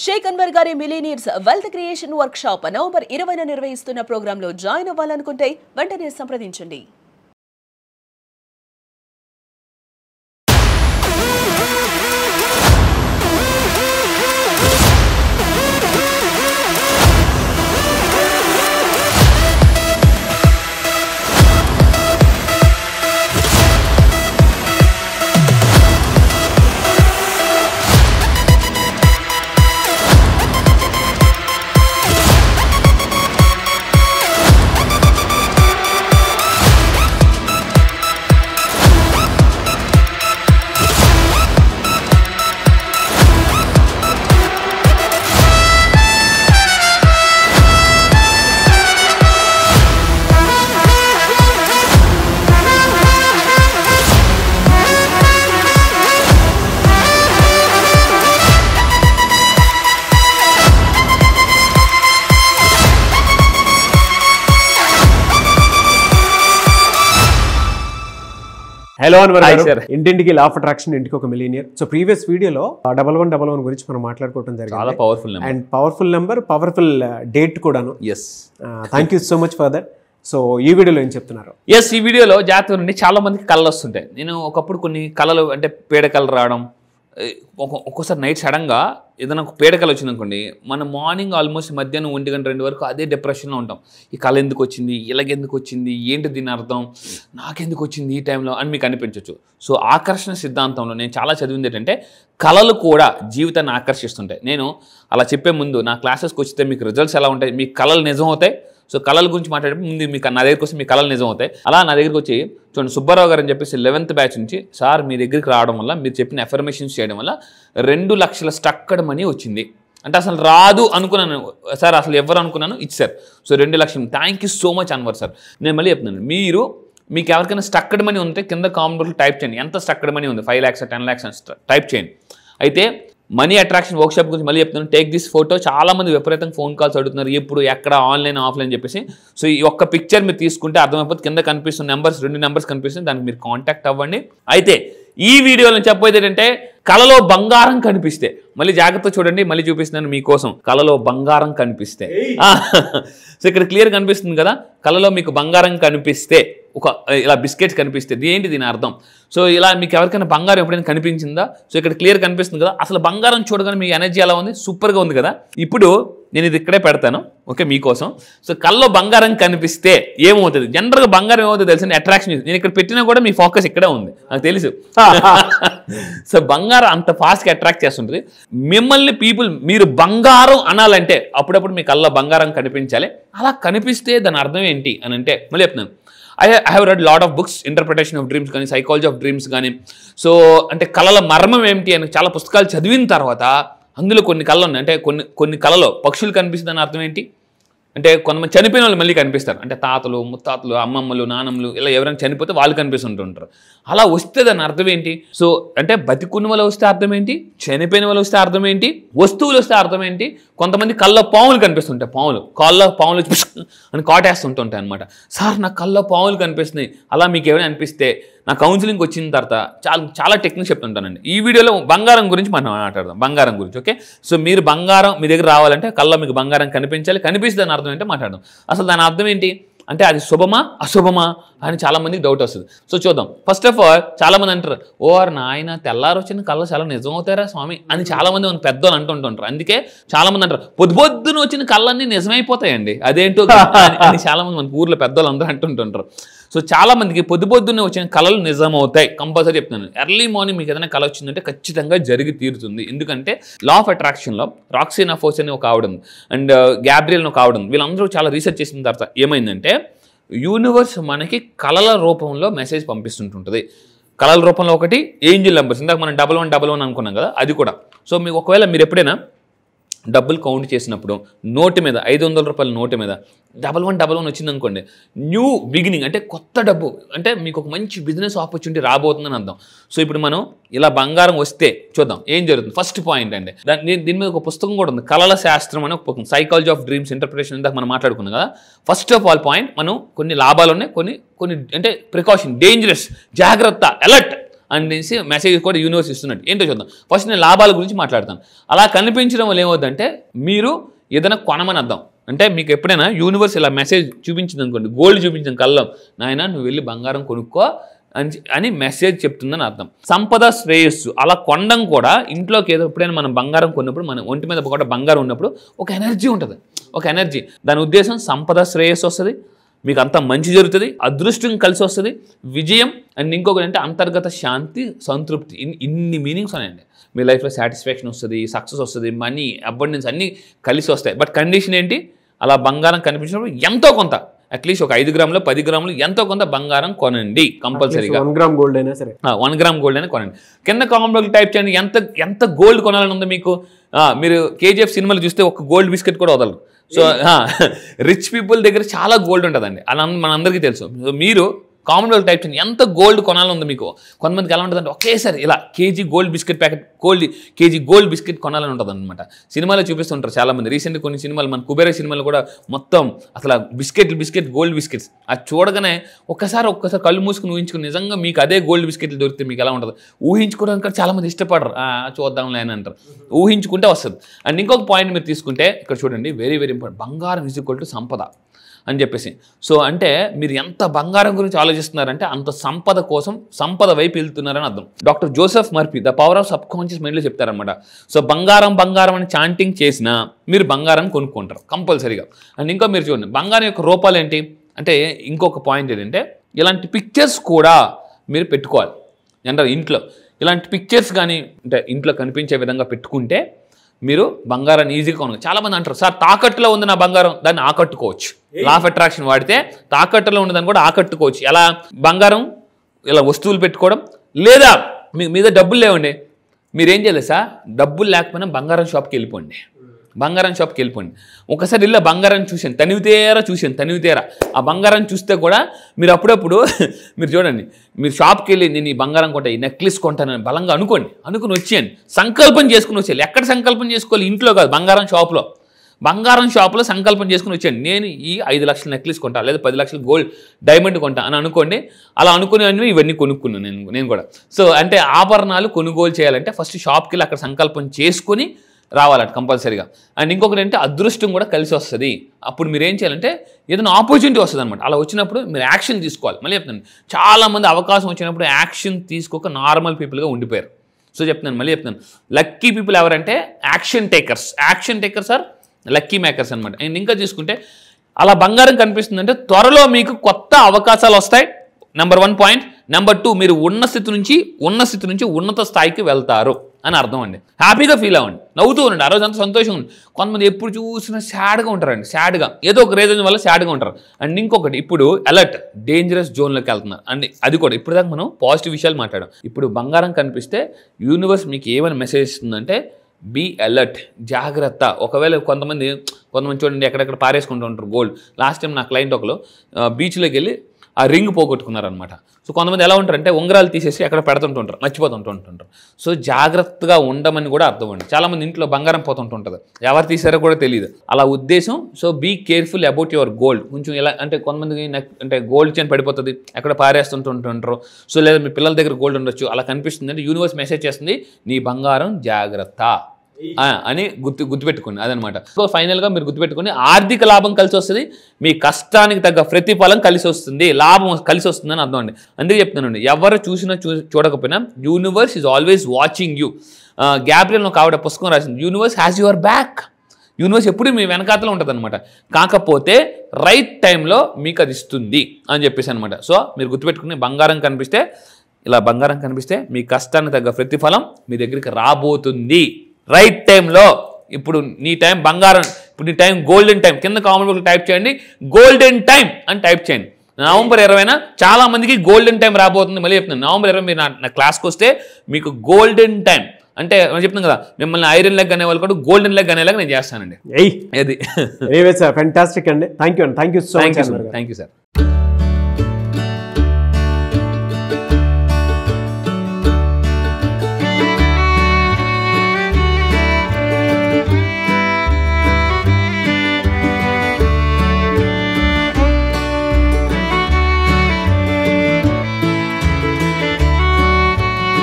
షేక్ అన్వర్ గారి millionaires wealth creation workshop November 20న నిర్వహిస్తున్న ప్రోగ్రాంలో జాయిన్ అవ్వాలనుకుంటే వెంటనే సంప్రదించండి. హలో అన్వర్, ఇంటింటికి లా ఆఫ్ అట్రాక్షన్, ఇంటికి ఒక మిలీనియర్. సో ప్రీవియస్ వీడియోలో 1111 గురించి మనం మాట్లాడుకోవడం జరిగింది. చాలా powerful and powerful number, powerful date కూడాను. Thank you so much for that. So ఈ వీడియోలో ఏం చెప్తున్నారు? ఈ వీడియోలో జాతర నుండి చాలా మందికి కళలు వస్తుంటాయి. నేను ఒకప్పుడు కొన్ని కళలు అంటే పేడ కళలు రావడం, ఒక్కోసారి నైట్ సడన్గా ఏదైనా ఒక పేడ కళ వచ్చింది అనుకోండి, మనం మార్నింగ్ ఆల్మోస్ట్ మధ్యాహ్నం 1 గంట 2 వరకు అదే డిప్రెషన్లో ఉంటాం. ఈ కళ ఎందుకు వచ్చింది, ఇలాగెందుకు వచ్చింది, ఏంటి దీని అర్థం, నాకెందుకు వచ్చింది ఈ టైంలో అని మీకు అనిపించవచ్చు. సో ఆకర్షణ సిద్ధాంతంలో నేను చాలా చదివింది ఏంటంటే కళలు కూడా జీవితాన్ని ఆకర్షిస్తుంటాయి. నేను అలా చెప్పే ముందు నా క్లాసెస్కి వచ్చితే మీకు రిజల్ట్స్ ఎలా ఉంటాయి, మీ కళలు నిజం అవుతాయి. సో కళల గురించి మాట్లాడే ముందు మీకు నా దగ్గరికి వస్తే మీ కళలు నిజం అవుతాయి. అలా నా దగ్గరికి వచ్చి చూడండి, సుబ్బారావు గారు అని చెప్పేసి 11th బ్యాచ్ నుంచి, సార్ మీ దగ్గరికి రావడం వల్ల, మీరు చెప్పిన అఫర్మేషన్స్ చేయడం వల్ల 2 లక్షల స్టక్కడ్ మనీ వచ్చింది అంటే అసలు రాదు అనుకున్నాను సార్, అసలు ఎవరు అనుకున్నాను ఇచ్చారు. సో 2 లక్షలు. Thank you so much Anwar sir. నేను మళ్ళీ చెప్తున్నాను, మీకు ఎవరికైనా స్టక్కడ్ మనీ ఉంటే కింద కామెంట్లో టైప్ చేయండి. ఎంత స్టక్కడ్ మనీ ఉంది, 5 lakhs 10 lakhs అని టైప్ చేయండి. అయితే మనీ అట్రాక్షన్ వర్క్షాప్ గురించి మళ్ళీ చెప్తున్నాను, టేక్ దిస్ ఫోటో. చాలామంది విపరీతంగా ఫోన్ కాల్స్ అడుగుతున్నారు, ఎప్పుడు ఎక్కడ ఆన్లైన్ ఆఫ్లైన్ చెప్పేసి. సో ఈ ఒక్క పిక్చర్ మీరు తీసుకుంటే అర్థమైపోతే కింద కనిపిస్తున్న నెంబర్స్, 2 నెంబర్స్ కనిపిస్తుంది, దానికి మీరు కాంటాక్ట్ అవ్వండి. అయితే ఈ వీడియోలో చెప్పేది ఏంటంటే కళలో బంగారం కనిపిస్తే, మళ్ళీ జాగ్రత్త చూడండి, మళ్ళీ చూపిస్తున్నాను మీకోసం. కళలో బంగారం కనిపిస్తే, సో ఇక్కడ క్లియర్ కనిపిస్తుంది కదా, కళలో మీకు బంగారం కనిపిస్తే, ఒక ఇలా బిస్కెట్స్ కనిపిస్తే ఏంటి దీని అర్థం. సో ఇలా మీకు ఎవరికైనా బంగారం ఎప్పుడైనా కనిపించిందా? సో ఇక్కడ క్లియర్ కనిపిస్తుంది కదా, అసలు బంగారం చూడగానే మీ ఎనర్జీ ఎలా ఉంది, సూపర్గా ఉంది కదా. ఇప్పుడు నేను ఇది ఇక్కడే పెడతాను, ఓకే, మీకోసం. సో కళ్ళలో బంగారం కనిపిస్తే ఏమవుతుంది, జనరల్గా బంగారం ఏమవుతుంది తెలుసు, అట్రాక్షన్. నేను ఇక్కడ పెట్టినా కూడా మీ ఫోకస్ ఇక్కడే ఉంది, నాకు తెలుసు. సో బంగారం అంత ఫాస్ట్గా అట్రాక్ట్ చేస్తుంటుంది మిమ్మల్ని. మీరు బంగారం అనాలంటే అప్పుడప్పుడు మీ కళ్ళలో బంగారం కనిపించాలి. అలా కనిపిస్తే దాని అర్థం ఏంటి అని అంటే మళ్ళీ చెప్తున్నాను, I have read lot of books, interpretation of dreams కానీ, సైకాలజీ ఆఫ్ డ్రీమ్స్ కానీ. సో అంటే కళల మర్మం ఏమిటి అని చాలా పుస్తకాలు చదివిన తర్వాత అందులో కొన్ని కళలు ఉన్నాయి. అంటే కొన్ని కళలో పక్షులు కనిపిస్తుందని అర్థం ఏంటి అంటే, కొంతమంది చనిపోయిన వాళ్ళు మళ్ళీ కనిపిస్తారు. అంటే తాతలు, ముత్తాతలు, అమ్మమ్మలు, నానమ్మలు, ఇలా ఎవరైనా చనిపోతే వాళ్ళు కనిపిస్తుంటుంటారు. అలా వస్తే దాని అర్థం ఏంటి? సో అంటే బతికున్న వాళ్ళు వస్తే అర్థం ఏంటి, చనిపోయిన వాళ్ళు వస్తే అర్థం ఏంటి, వస్తువులు వస్తే అర్థం ఏంటి. కొంతమంది కళ్ళలో పాములు కనిపిస్తుంటాయి, కాళ్ళలో పాములు అని కాటేస్తుంటుంటాయి అనమాట. సార్ నా కళ్ళలో పాములు కనిపిస్తున్నాయి, అలా మీకు ఏమైనా అనిపిస్తే నా కౌన్సిలింగ్ వచ్చిన తర్వాత చాలా టెక్నిక్స్ చెప్తుంటానండి. ఈ వీడియోలో బంగారం గురించి మనం మాట్లాడదాం, బంగారం గురించి, ఓకే. సో మీరు బంగారం మీ దగ్గర రావాలంటే కళ్ళలో మీకు బంగారం కనిపించాలి. కనిపిస్తే దాని అర్థం ఏంటో మాట్లాడదాం. అసలు దాని అర్థం ఏంటి అంటే అది శుభమా అశుభమా అని చాలామందికి డౌట్ వస్తుంది. సో చూద్దాం. ఫస్ట్ ఆఫ్ ఆల్ చాలామంది అంటారు, ఓఆర్ నాయన తెల్లారు వచ్చిన కళ్ళు చాలా నిజం అవుతారా స్వామి అని చాలామంది మన పెద్దోళ్ళు అంటుంటారు. అందుకే చాలామంది అంటారు పొద్దున వచ్చిన కళ్ళన్నీ నిజమైపోతాయండి, అదేంటో అని చాలామంది మన ఊర్లో పెద్దోళ్ళు అందరూ అంటుంటుంటారు. సో చాలామందికి పొద్దున్నే వచ్చిన కళలు నిజమవుతాయి. కంపల్సరీ చెప్తున్నాను, ఎర్లీ మార్నింగ్ మీకు ఏదైనా కళ వచ్చిందంటే ఖచ్చితంగా జరిగి తీరుతుంది. ఎందుకంటే లా ఆఫ్ అట్రాక్షన్లో రాక్సినా ఫోర్స్ అని ఒక ఆవిడ ఉంది, అండ్ గ్యాబ్రియల్ ఒక ఆవిడ ఉంది. వీళ్ళందరూ చాలా రీసెర్చ్ చేసిన తర్వాత ఏమైందంటే యూనివర్స్ మనకి కళల రూపంలో మెసేజ్ పంపిస్తుంటుంది. కళల రూపంలో ఒకటి ఏంజిల్ నెంబర్స్, ఇందాక మనం 1111 అనుకున్నాం కదా, అది కూడా. సో మీకు ఒకవేళ మీరు ఎప్పుడైనా డబ్బులు కౌంట్ చేసినప్పుడు నోటు మీద 500 రూపాయల నోటు మీద 1111 వచ్చింది అనుకోండి, న్యూ బిగినింగ్ అంటే కొత్త డబ్బు, అంటే మీకు ఒక మంచి బిజినెస్ ఆపర్చునిటీ రాబోతుందని అర్థం. సో ఇప్పుడు మనం ఇలా బంగారం వస్తే చూద్దాం ఏం జరుగుతుంది. ఫస్ట్ పాయింట్ అండి, దీని మీద ఒక పుస్తకం కూడా ఉంది, కళల శాస్త్రం అని ఒక పుస్తకం, సైకాలజీ ఆఫ్ డ్రీమ్స్ ఇంటర్ప్రిటేషన్, ఇందాక మనం మాట్లాడుకున్నాం కదా. ఫస్ట్ ఆఫ్ ఆల్ పాయింట్, మనం కొన్ని లాభాలు ఉన్నాయి, కొన్ని అంటే ప్రికాషన్, డేంజరస్, జాగ్రత్త, అలర్ట్ అనేసి మెసేజ్ కూడా యూనివర్స్ ఇస్తున్నట్టు. ఏంటో చూద్దాం. ఫస్ట్ నేను లాభాల గురించి మాట్లాడతాను. అలా కనిపించడం వల్ల ఏమవుతుందంటే మీరు ఏదైనా కొనమని అర్థం. అంటే మీకు ఎప్పుడైనా యూనివర్స్ ఇలా మెసేజ్ చూపించింది అనుకోండి, గోల్డ్ చూపించిన కళ్ళం, నాయన నువ్వు వెళ్ళి బంగారం కొనుక్కో అని మెసేజ్ చెప్తుందని అర్థం. సంపద శ్రేయస్సు అలా కొనడం కూడా ఇంట్లోకి ఏదో ఎప్పుడైనా మనం బంగారం కొన్నప్పుడు మన ఒంటి మీద కూడా బంగారం ఉన్నప్పుడు ఒక ఎనర్జీ ఉంటుంది, ఒక ఎనర్జీ. దాని ఉద్దేశం సంపద శ్రేయస్సు వస్తుంది, మీకు అంతా మంచి జరుగుతుంది, అదృష్టం కలిసి వస్తుంది, విజయం. అండ్ ఇంకొకటి అంటే అంతర్గత శాంతి, సంతృప్తి. ఇన్ని మీనింగ్స్ ఉన్నాయండి. మీ లైఫ్లో సాటిస్ఫాక్షన్ వస్తుంది, సక్సెస్ వస్తుంది, మనీ, అబండెన్స్ అన్నీ కలిసి వస్తాయి. బట్ కండిషన్ ఏంటి? అలా బంగారం కనిపించినప్పుడు ఎంతో కొంత, అట్లీస్ట్ ఒక 5 గ్రాములు 10 గ్రాములు ఎంతో కొంత బంగారం కొనండి కంపల్సరీగా. 1 గ్రామ్ గోల్డ్ అయినా సరే, 1 గ్రామ్ గోల్డ్ అయినా కొనండి. కింద కామెంట్లో టైప్ చేయండి ఎంత గోల్డ్ కొనాలని ఉంది మీకు. మీరు కేజీఎఫ్ సినిమాలు చూస్తే ఒక గోల్డ్ బిస్కెట్ కూడా వదలరు. సో రిచ్ పీపుల్ దగ్గర చాలా గోల్డ్ ఉంటుందండి, అలా మనందరికీ తెలుసు. మీరు కామెంట్లో టైప్ చేయండి ఎంత గోల్డ్ కొనాలని ఉంది మీకు. కొంతమందికి ఎలా ఉంటుందంటే ఒకేసారి ఇలా KG gold biscuit packet, KG gold biscuit కొనాలని ఉంటుంది అనమాట. సినిమాలో చూపిస్తుంటారు చాలామంది. రీసెంట్గా కొన్ని సినిమాలు, మన కుబేర సినిమాలు కూడా మొత్తం అసలు బిస్కెట్ గోల్డ్ బిస్కెట్స్. అది చూడగానే ఒక్కసారి కళ్ళు మూసుకుని ఊహించుకుని నిజంగా మీకు అదే గోల్డ్ బిస్కెట్లు దొరికితే మీకు ఎలా ఉంటుంది. ఊహించుకోవడానికి చాలామంది ఇష్టపడరు, చూద్దాంలే అని అంటారు. ఊహించుకుంటే వస్తుంది. అండ్ ఇంకొక పాయింట్ మీరు తీసుకుంటే ఇక్కడ చూడండి, వెరీ వెరీ ఇంపార్టెంట్. బంగారం ఈజ్ ఈక్వల్ టు సంపద అని చెప్పేసి. సో అంటే మీరు ఎంత బంగారం గురించి ఆలోచిస్తున్నారంటే అంత సంపద కోసం, సంపద వైపు వెళ్తున్నారని అర్థం. Doctor Joseph Murphy the power of sub conscious మైండ్లో చెప్తారనమాట. సో బంగారం అని చాంటింగ్ చేసినా మీరు బంగారం కొనుక్కుంటారు కంపల్సరీగా. అండ్ ఇంకా మీరు చూడండి బంగారం యొక్క రూపాలు ఏంటి అంటే, ఇంకొక పాయింట్ ఏంటంటే ఇలాంటి పిక్చర్స్ కూడా మీరు పెట్టుకోవాలి. అంటే ఇంట్లో ఇలాంటి పిక్చర్స్ కానీ అంటే ఇంట్లో కనిపించే విధంగా పెట్టుకుంటే మీరు బంగారాన్ని ఈజీగా కొనగలరు. చాలామంది అంటారు, సార్ తాకట్టులో ఉంది నా బంగారం, దాన్ని ఆకట్టుకోవచ్చు. లా ఆఫ్ అట్రాక్షన్ వాడితే తాకట్టులో ఉన్నదాన్ని కూడా ఆకట్టుకోవచ్చు. ఎలా? బంగారం ఇలా వస్తువులు పెట్టుకోవడం, లేదా మీ మీద డబ్బులు లేవండి, మీరేం చేయలేదు సార్, డబ్బులు లేకపోయినా బంగారం షాప్కి వెళ్ళిపోండి. ఒకసారి ఇలా బంగారం చూశాను, తనివితేరా ఆ బంగారం చూస్తే కూడా మీరు అప్పుడప్పుడు మీరు చూడండి, మీరు షాప్కి వెళ్ళి నేను ఈ బంగారం కొంటా, ఈ నెక్లెస్ కొంటానని బలంగా అనుకుని వచ్చేయండి. సంకల్పం చేసుకుని వచ్చేయాలి. ఎక్కడ సంకల్పం చేసుకోవాలి? ఇంట్లో కాదు, బంగారం షాప్లో సంకల్పం చేసుకుని వచ్చాను, నేను ఈ 5 లక్షల నెక్లెస్ కొంటా, లేదా 10 లక్షల గోల్డ్ డైమండ్ కొంటా అని అనుకోండి. అలా అనుకునేవన్నీ ఇవన్నీ కొనుక్కున్నాను నేను కూడా. సో అంటే ఆభరణాలు కొనుగోలు చేయాలంటే ఫస్ట్ షాప్కి వెళ్ళి అక్కడ సంకల్పం చేసుకుని రావాలంట కంపల్సరీగా. అండ్ ఇంకొకటి అంటే అదృష్టం కూడా కలిసి వస్తుంది. అప్పుడు మీరు ఏం చేయాలంటే ఏదైనా ఆపర్చునిటీ వస్తుంది అనమాట. అలా వచ్చినప్పుడు మీరు యాక్షన్ తీసుకోవాలి. మళ్ళీ చెప్తాను, చాలామంది అవకాశం వచ్చినప్పుడు యాక్షన్ తీసుకోక నార్మల్ పీపుల్గా ఉండిపోయారు. సో మళ్ళీ చెప్తాను, లక్కీ పీపుల్ ఎవరంటే action takers are lucky makers అనమాట. అండ్ ఇంకా చూసుకుంటే అలా బంగారం కనిపిస్తుందంటే త్వరలో మీకు కొత్త అవకాశాలు వస్తాయి. Number 1 point. నెంబర్ 2, మీరు ఉన్న స్థితి నుంచి ఉన్నత స్థాయికి వెళ్తారు అని అర్థం అండి. హ్యాపీగా ఫీల్ అవ్వండి, నవ్వుతూ ఉండండి, ఆ రోజు అంతా సంతోషంగా ఉంది. కొంతమంది ఎప్పుడు చూసినా సాడ్గా ఉంటారండి, ఏదో ఒక రీజన్ వల్ల సాడ్గా ఉంటారు. అండ్ ఇంకొకటి, ఇప్పుడు అలర్ట్, డేంజరస్ జోన్లోకి వెళ్తున్నారు. అండ్ అది కూడా ఇప్పుడు దాకా మనం పాజిటివ్ విషయాలు మాట్లాడాం. ఇప్పుడు బంగారం కనిపిస్తే యూనివర్స్ మీకు ఏమైనా మెసేజ్ ఇస్తుందంటే బీ అలర్ట్, జాగ్రత్త. ఒకవేళ కొంతమంది చూడండి ఎక్కడెక్కడ పారేసుకుంటూ ఉంటారు గోల్డ్. లాస్ట్ టైం నా క్లయింట్ ఒకరు బీచ్లోకి వెళ్ళి ఆ రింగ్ పోగొట్టుకున్నారనమాట. సో కొంతమంది ఎలా ఉంటారంటే ఉంగరాలు తీసేసి ఎక్కడ పెడుతుంటుంటారు, మర్చిపోతుంటుంటారు. సో జాగ్రత్తగా ఉండమని కూడా అర్థం అండి. చాలామంది ఇంట్లో బంగారం పోతుంటుంటుంది, ఎవరు తీసారో కూడా తెలియదు, అలా ఉద్దేశం. So be careful about your gold. కొంచెం ఎలా అంటే కొంతమందికి అంటే గోల్డ్ చైన్ పడిపోతుంది, ఎక్కడ పారేస్తుంటుంటారు. సో లేదా మీ పిల్లల దగ్గర గోల్డ్ ఉండొచ్చు. అలా కనిపిస్తుంది అంటే యూనివర్స్ మెసేజ్ చేస్తుంది, నీ బంగారం జాగ్రత్త అని గుర్తుపెట్టుకోండి. అదనమాట. సో ఫైనల్గా మీరు గుర్తుపెట్టుకుని ఆర్థిక లాభం కలిసి వస్తుంది, మీ కష్టానికి తగ్గ ప్రతిఫలం కలిసి వస్తుంది, లాభం కలిసి వస్తుందని అర్థం అండి. అందుకే చెప్తున్నానండి, ఎవరు చూసినా చూడకపోయినా universe is always watching you. Gabriel ఒక ఆవిడ పుస్తకం రాసింది, universe has your back. Universe ఎప్పుడు మీ వెనకాతలో ఉంటుంది అనమాట. కాకపోతే రైట్ టైంలో మీకు అది ఇస్తుంది అని చెప్పేసి అనమాట. సో మీరు గుర్తుపెట్టుకుని బంగారం కనిపిస్తే మీ కష్టానికి తగ్గ ప్రతిఫలం మీ దగ్గరికి రాబోతుంది రైట్ టైంలో. ఇప్పుడు నీ టైం బంగారం, ఇప్పుడు నీ టైం గోల్డెన్ టైం. కింద కామెంట్ బాక్స్లో టైప్ చేయండి గోల్డెన్ టైం అని టైప్ చేయండి. నవంబర్ 20న చాలా మందికి గోల్డెన్ టైం రాబోతుంది. మళ్ళీ చెప్తున్నాను, నవంబర్ 20 మీరు నా క్లాస్కి వస్తే మీకు గోల్డెన్ టైం అంటే చెప్తున్నాను కదా, మిమ్మల్ని ఐరన్ లెగ్ అనే వాళ్ళు కూడా గోల్డెన్ లెగ్ అనేలాగా నేను చేస్తానండి. అది ఫెంటాస్టిక్ అండి. Thank you so much. Thank you sir.